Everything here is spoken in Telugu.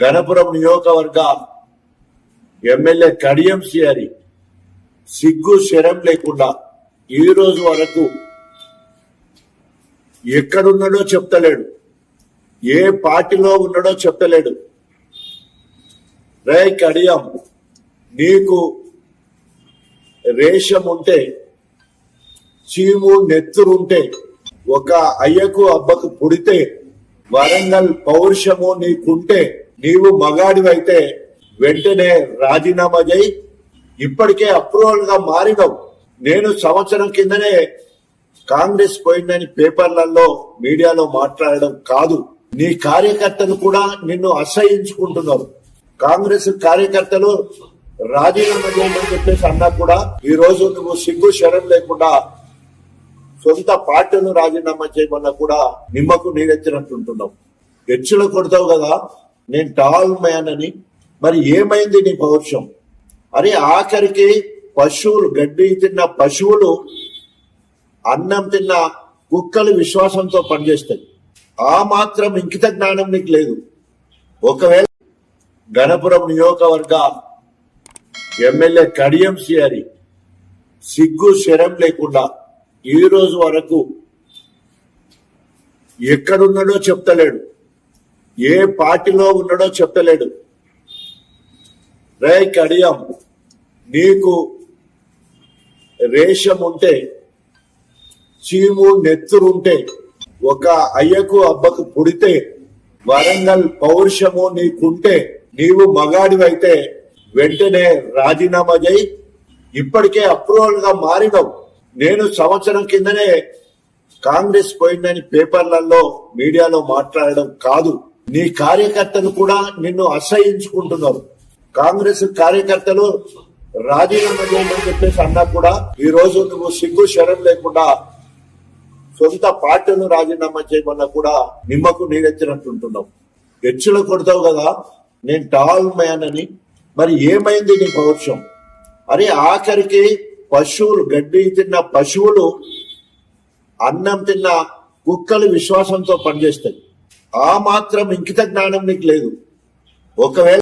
గణపురం నియోజకవర్గ ఎమ్మెల్యే కడియం శ్రీహరి సిగ్గు శరం లేకుండా ఈ రోజు వరకు ఎక్కడున్నాడో చెప్తలేడు, ఏ పార్టీలో ఉన్నాడో చెప్తలేడు. రే కడియం, నీకు రేషం ఉంటే, చీము నెత్తురుంటే, ఒక అయ్యకు అబ్బకు పుడితే, వరంగల్ పౌరుషము నీకుంటే, నీవు మగాడివైతే వెంటనే రాజీనామా చేయి. ఇప్పటికే అప్రూవల్ గా మారినవు. నేను సంవత్సరం కిందనే కాంగ్రెస్ పోయిందని పేపర్లలో మీడియాలో మాట్లాడడం కాదు, నీ కార్యకర్తలు కూడా నిన్ను అసహించుకుంటున్నారు. కాంగ్రెస్ కార్యకర్తలు రాజీనామా చేయమని చెప్పేసి అన్నా కూడా ఈ రోజు నువ్వు సిగ్గు శరం లేకుండా సొంత పార్టీను రాజీనామా చేయమన్నా కూడా నిమ్మకు నీరెత్తినట్టుంటున్నావు. హెచ్చులు కొడతావు కదా, నేను టాల్ మ్యాన్ అని. మరి ఏమైంది నీ పౌరుషం? అరే ఆఖరికి పశువులు, గడ్డి తిన్న పశువులు, అన్నం తిన్న కుక్కలు విశ్వాసంతో పనిచేస్తాయి. ఆ మాత్రం ఇంకిత జ్ఞానం నీకు లేదు. ఒకవేళ గణపురం నియోజకవర్గ ఎమ్మెల్యే కడియం శ్రీహరి సిగ్గు శరం లేకుండా ఈ రోజు వరకు ఎక్కడున్నాడో చెప్తలేడు, ఏ పార్టీలో ఉన్నాడో చెప్తలేడు. రే కడియం, నీకు రేషం ఉంటే, చీము నెత్తురుంటే, ఒక అయ్యకు అబ్బకు పుడితే, వరంగల్ పౌరుషము నీకుంటే, నీవు మగాడివైతే వెంటనే రాజీనామా చేయి. ఇప్పటికే అప్రూవల్ గా మారినవు. నేను సంవత్సరం కిందనే కాంగ్రెస్ పోయిందని పేపర్లలో మీడియాలో మాట్లాడడం కాదు, నీ కార్యకర్తలు కూడా నిన్ను అసహించుకుంటున్నారు. కాంగ్రెస్ కార్యకర్తలు రాజీనామా చేయమని చెప్పేసి అన్నా కూడా ఈ రోజు నువ్వు సిగ్గు శరం లేకుండా సొంత పార్టీను రాజీనామా చేయమన్నా కూడా నిమ్మకు నీరెత్తినట్టుంటున్నావు. హెచ్చులు కొడతావు కదా, నేను టాల్ మ్యాన్ అని. మరి ఏమైంది నీ పౌరుషం? అరే ఆఖరికి పశువులు, గడ్డి తిన్న పశువులు, అన్నం తిన్న కుక్కలు విశ్వాసంతో పనిచేస్తాయి. ఆ మాత్రం ఇంకిత జ్ఞానం నీకు లేదు. ఒకవేళ